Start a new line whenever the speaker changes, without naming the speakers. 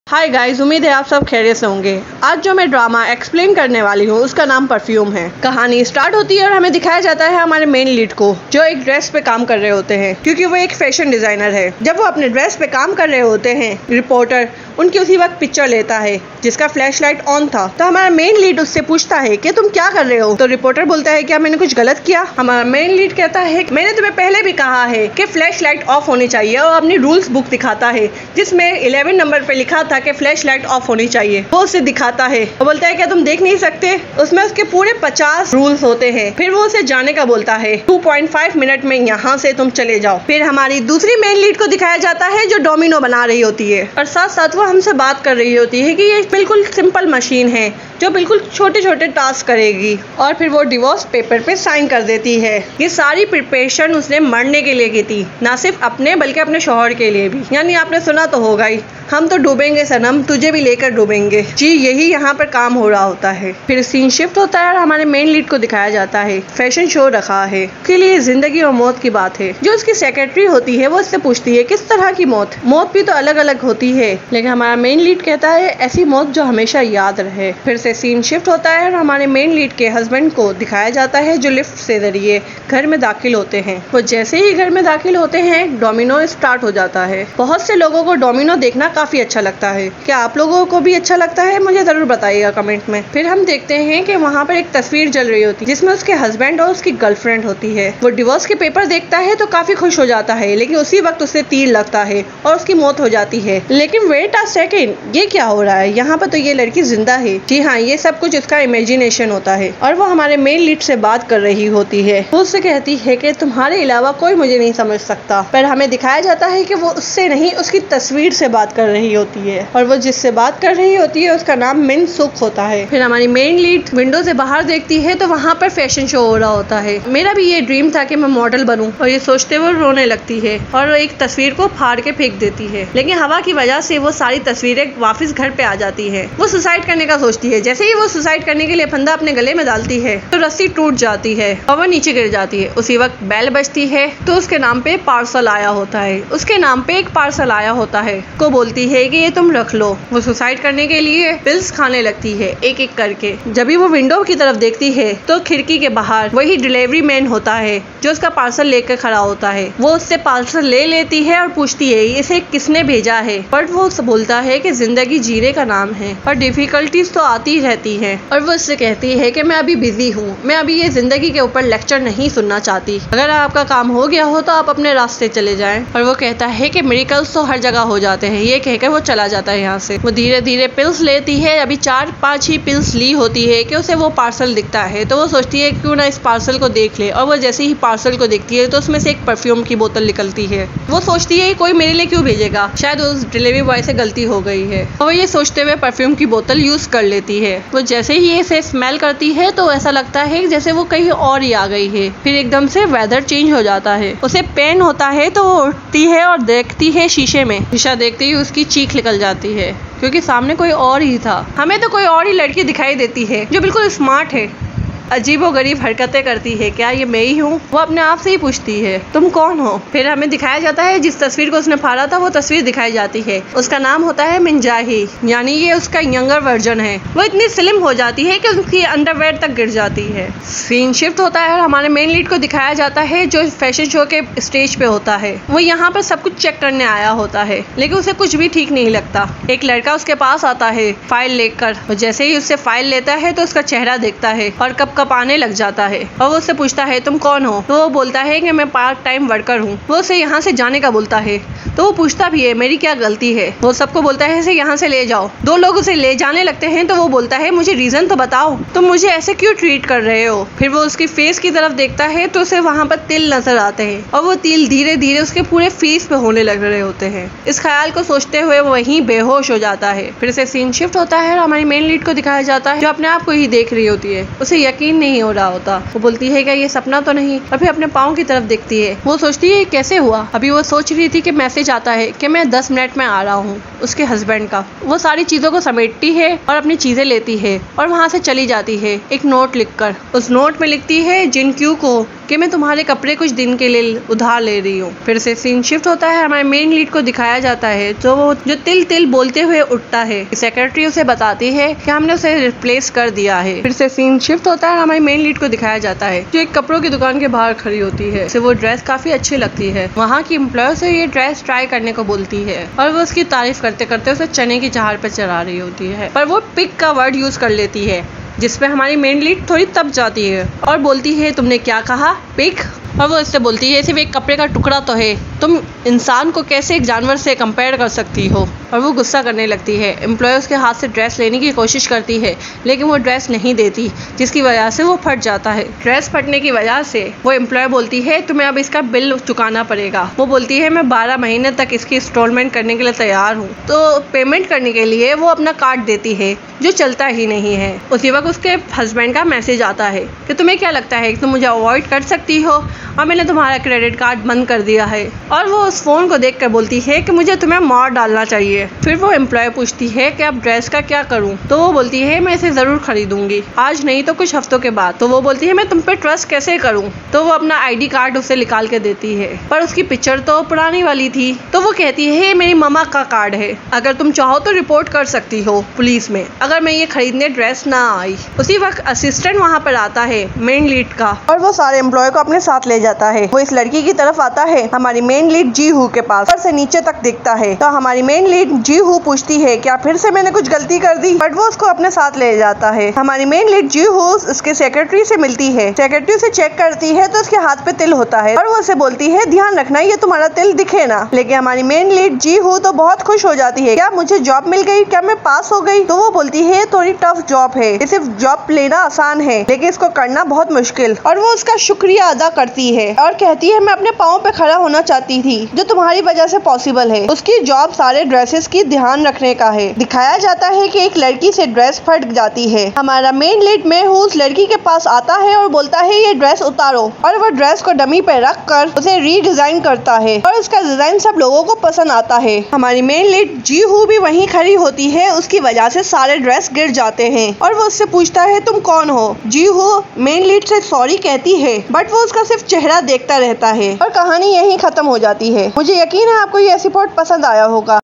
Hi guys, उम्मीद है आप सब खैरियत से होंगे। आज जो मैं ड्रामा एक्सप्लेन करने वाली हूँ उसका नाम परफ्यूम है। कहानी स्टार्ट होती है और हमें दिखाया जाता है हमारे मेन लीड को, जो एक ड्रेस पे काम कर रहे होते हैं क्योंकि वो एक फैशन डिजाइनर है। जब वो अपने ड्रेस पे काम कर रहे होते हैं, रिपोर्टर उनकी उसी वक्त पिक्चर लेता है जिसका फ्लैश लाइट ऑन था। तो हमारा मेन लीड उससे पूछता है कि तुम क्या कर रहे हो। तो रिपोर्टर बोलता है क्या मैंने कुछ गलत किया। हमारा मेन लीड कहता है मैंने तुम्हें पहले भी कहा है कि फ्लैश लाइट ऑफ होनी चाहिए, और अपनी रूल्स बुक दिखाता है जिसमें 11 नंबर पे लिखा था कि फ्लैश लाइट ऑफ होनी चाहिए। वो उसे दिखाता है और बोलता है क्या तुम देख नहीं सकते। उसमें उसके पूरे 50 रूल्स होते हैं। फिर वो उसे जाने का बोलता है 2.5 मिनट में यहाँ से तुम चले जाओ। फिर हमारी दूसरी मेन लीड को दिखाया जाता है जो डोमिनो बना रही होती है, और साथ साथ वो हमसे बात कर रही होती है कि ये बिल्कुल सिंपल मशीन है जो बिल्कुल छोटे छोटे टास्क करेगी। और फिर वो डिवोर्स पेपर पे साइन कर देती है। ये सारी प्रिपरेशन उसने मरने के लिए की थी, ना सिर्फ अपने बल्कि अपने शौहर के लिए भी। यानी आपने सुना तो होगा ही, हम तो डूबेंगे सनम, तुझे भी लेकर डूबेंगे। जी यही यहाँ पर काम हो रहा होता है। फिर सीन शिफ्ट होता है और हमारे मेन लीड को दिखाया जाता है फैशन शो रखा है के लिए जिंदगी और मौत की बात है। जो उसकी सेक्रेटरी होती है वो उससे पूछती है किस तरह की मौत भी तो अलग अलग होती है, लेकिन हमारा मेन लीड कहता है ऐसी मौत जो हमेशा याद रहे। फिर से सीन शिफ्ट होता है और हमारे मेन लीड के हस्बैंड को दिखाया जाता है जो लिफ्ट से जरिए घर में दाखिल होते हैं। वो जैसे ही घर में दाखिल होते हैं डोमिनो स्टार्ट हो जाता है। बहुत से लोगों को डोमिनो देखना काफी अच्छा लगता है। क्या आप लोगों को भी अच्छा लगता है? मुझे जरूर बताइएगा कमेंट में। फिर हम देखते हैं कि वहाँ पर एक तस्वीर जल रही होती है जिसमें उसके हस्बैंड और उसकी गर्लफ्रेंड होती है। वो डिवोर्स के पेपर देखता है तो काफी खुश हो जाता है, लेकिन उसी वक्त उसे तीर लगता है और उसकी मौत हो जाती है। लेकिन वेट अ सेकेंड, ये क्या हो रहा है? यहाँ पर तो ये लड़की जिंदा है। जी हाँ, ये सब कुछ उसका इमेजिनेशन होता है। और वो हमारे मेन लीड से बात कर रही होती है। वो उससे कहती है कि तुम्हारे अलावा कोई मुझे नहीं समझ सकता। पर हमें दिखाया जाता है कि वो उससे नहीं उसकी तस्वीर से बात कर रही होती है, और वो जिससे बात कर रही होती है उसका नाम मिन सुक होता है। फिर हमारी मेन लीड विंडो से बाहर देखती है तो वहाँ पर फैशन शो हो रहा होता है। मेरा भी ये ड्रीम था कि मैं मॉडल बनूं, और ये सोचते हुए रोने लगती है और एक तस्वीर को फाड़ के फेंक देती है। लेकिन हवा की वजह से वो सारी तस्वीरें वापस घर पे आ जाती है। वो सुसाइड करने का सोचती है। जैसे ही वो सुसाइड करने के लिए फंदा अपने गले में डालती है तो रस्सी टूट जाती है और वो नीचे गिर जाती है। उसी वक्त बेल बजती है तो उसके नाम पे पार्सल आया होता है। उसके नाम पे एक पार्सल आया होता है। को बोलती है कि ये तुम रख लो। वो सुसाइड करने के लिए पिल्स खाने लगती है एक एक करके। जब भी वो विंडो की तरफ देखती है तो खिड़की के बाहर वही डिलीवरी मैन होता है जो उसका पार्सल लेकर खड़ा होता है। वो उससे पार्सल ले लेती है और पूछती है इसे किसने भेजा है, बट वो बोलता है कि जिंदगी जीने का नाम है और डिफिकल्टीज तो आती रहती है। और वो उससे कहती है कि मैं अभी बिजी हूँ, मैं अभी ये जिंदगी के ऊपर लेक्चर नहीं सुनना चाहती। अगर आपका काम हो गया हो तो आप अपने रास्ते चले जाएं। और वो कहता है कि मिरेकल्स तो हर जगह हो जाते हैं। ये कहकर वो चला जाता है यहाँ से। वो धीरे धीरे पिल्स लेती है। अभी 4-5 ही पिल्स ली होती है कि उसे वो पार्सल दिखता है, तो वो सोचती है क्यों ना इस पार्सल को देख ले। और वो जैसे ही पार्सल को देखती है तो उसमें से एक परफ्यूम की बोतल निकलती है। वो सोचती है कोई मेरे लिए क्यों भेजेगा, शायद उस डिलीवरी बॉय से गलती हो गई है। और वो ये सोचते हुए परफ्यूम की बोतल यूज कर लेती है। वो जैसे ही इसे स्मेल करती है तो ऐसा लगता है जैसे वो कहीं और ही आ गई है। फिर एकदम से वेदर चेंज हो जाता है। उसे पेन होता है तो वो उठती है और देखती है शीशे में। शीशा देखते ही उसकी चीख निकल जाती है क्योंकि सामने कोई और ही था। हमें तो कोई और ही लड़की दिखाई देती है जो बिल्कुल स्मार्ट है, अजीबोगरीब हरकतें करती है। क्या ये मैं ही हूँ? वो अपने आप से ही पूछती है तुम कौन हो? फिर हमें दिखाया जाता है जिस तस्वीर को उसने फाड़ा था वो तस्वीर दिखाई जाती है। उसका नाम होता है मिंजाही, यानी ये उसका यंगर वर्जन है। वो इतनी स्लिम हो जाती है कि उसकी अंडरवेयर तक गिर जाती है। सीन शिफ्ट होता है और हमारे मेन लीड को दिखाया जाता है जो फैशन शो के स्टेज पे होता है। वो यहाँ पर सब कुछ चेक करने आया होता है, लेकिन उसे कुछ भी ठीक नहीं लगता। एक लड़का उसके पास आता है फाइल लेकर। जैसे ही उससे फाइल लेता है तो उसका चेहरा देखता है और कप आने लग जाता है। और वो उससे पूछता है तुम कौन हो? तो वो बोलता है कि मैं पार्ट टाइम वर्कर हूँ। वो उसे यहाँ से जाने का बोलता है तो वो पूछता भी है मेरी क्या गलती है। वो सबको बोलता है इसे यहाँ से ले जाओ। 2 लोग उसे ले जाने लगते हैं तो वो बोलता है मुझे रीजन तो बताओ, तुम मुझे ऐसे क्यों ट्रीट कर रहे हो। फिर वो उसकी फेस की तरफ देखता है तो उसे वहाँ पर तिल नजर आते हैं और वो तिल धीरे धीरे उसके पूरे फेस पे होने लग रहे होते हैं। इस ख्याल को सोचते हुए वो वहीं बेहोश हो जाता है। फिर से सीन शिफ्ट होता है और हमारी मेन लीड को दिखाया जाता है जो अपने आप को ही देख रही होती है। उसे यकीन नहीं हो रहा होता। वो बोलती है क्या ये सपना तो नहीं? और फिर अपने पाँव की तरफ देखती है। वो सोचती है कैसे हुआ। अभी वो सोच रही थी कि मैसेज आता है कि मैं 10 मिनट में आ रहा हूँ उसके हस्बैंड का। वो सारी चीजों को समेटती है और अपनी चीजें लेती है और वहाँ से चली जाती है एक नोट लिखकर। उस नोट में लिखती है जिनक्यू को कि मैं तुम्हारे कपड़े कुछ दिन के लिए उधार ले रही हूँ। फिर से सीन शिफ्ट होता है, हमारे मेन लीड को दिखाया जाता है तो वो जो तिल तिल बोलते हुए उठता है। सेक्रेटरी उसे बताती है कि हमने उसे रिप्लेस कर दिया है। फिर से सीन शिफ्ट होता है, हमारे मेन लीड को दिखाया जाता है जो एक कपड़ों की दुकान के बाहर खड़ी होती है। उसे वो ड्रेस काफी अच्छी लगती है। वहाँ की एम्प्लॉयर से ये ड्रेस ट्राई करने को बोलती है और वो उसकी तारीफ करते करते उसे चने की जहार पर चढ़ा रही होती है, पर वो पिग का वर्ड यूज कर लेती है जिसपे हमारी मेन लीड थोड़ी तप जाती है और बोलती है तुमने क्या कहा, पिग। और वो इससे बोलती है सिर्फ एक कपड़े का टुकड़ा तो है, तुम इंसान को कैसे एक जानवर से कंपेयर कर सकती हो। और वो गुस्सा करने लगती है। एम्प्लॉयर उसके हाथ से ड्रेस लेने की कोशिश करती है लेकिन वो ड्रेस नहीं देती, जिसकी वजह से वो फट जाता है। ड्रेस फटने की वजह से वो एम्प्लॉयर बोलती है तुम्हें अब इसका बिल चुकाना पड़ेगा। वो बोलती है मैं 12 महीने तक इसकी इंस्टॉलमेंट करने के लिए तैयार हूँ। तो पेमेंट करने के लिए वो अपना कार्ड देती है जो चलता ही नहीं है। उसी वक्त उसके हस्बैंड का मैसेज आता है कि तुम्हें क्या लगता है कि तुम मुझे अवॉइड कर सकती हो और मैंने तुम्हारा क्रेडिट कार्ड बंद कर दिया है। और वो उस फोन को देख कर बोलती है कि मुझे तुम्हें मार डालना चाहिए। फिर वो एम्प्लॉय पूछती है कि अब ड्रेस का क्या करूं? तो वो बोलती है मैं इसे जरूर खरीदूंगी, आज नहीं तो कुछ हफ्तों के बाद। तो वो बोलती है मैं तुम पे ट्रस्ट कैसे करूं? तो वो अपना आईडी कार्ड उसे निकाल के देती है, पर उसकी पिक्चर तो पुरानी वाली थी। तो वो कहती है मेरी मम्मा का कार्ड है, अगर तुम चाहो तो रिपोर्ट कर सकती हो पुलिस में अगर मैं ये खरीदने ड्रेस ना आई। उसी वक्त असिस्टेंट वहाँ पर आता है मेन लीड का और वो सारे एम्प्लॉय को अपने साथ ले जाता है। वो इस लड़की की तरफ आता है हमारी मेन लीड जी हू के पास, ऊपर से नीचे तक दिखता है। तो हमारी मेन लीड जी हू पूछती है क्या फिर से मैंने कुछ गलती कर दी, बट वो उसको अपने साथ ले जाता है। हमारी मेन लीड जी हू उसके सेक्रेटरी से मिलती है। सेक्रेटरी उसे चेक करती है तो उसके हाथ पे तिल होता है और वो उसे बोलती है ध्यान रखना ये तुम्हारा तिल दिखे ना। लेकिन हमारी मेन लीड जी हू तो बहुत खुश हो जाती है, क्या मुझे जॉब मिल गई, क्या मैं पास हो गई? तो वो बोलती है थोड़ी टफ जॉब है, सिर्फ जॉब लेना आसान है लेकिन इसको करना बहुत मुश्किल। और वो उसका शुक्रिया अदा करती है और कहती है मैं अपने पाँव पे खड़ा होना चाहती थी जो तुम्हारी वजह से पॉसिबल है। उसकी जॉब सारे ड्रेसेस की ध्यान रखने का है। दिखाया जाता है कि एक लड़की से ड्रेस फट जाती है। हमारा मेन लीड में उस लड़की के पास आता है और बोलता है ये ड्रेस उतारो और वो ड्रेस को डमी पे रख कर उसे रीडिजाइन करता है और उसका डिजाइन सब लोगों को पसंद आता है। हमारी मेन लीड जी हू भी वहीं खड़ी होती है, उसकी वजह से सारे ड्रेस गिर जाते हैं और वो उससे पूछता है तुम कौन हो? जी हू मेन लीड से सॉरी कहती है बट वो उसका सिर्फ चेहरा देखता रहता है और कहानी यहीं खत्म हो जाती है। मुझे यकीन है आपको ये एपिसोड पसंद आया होगा।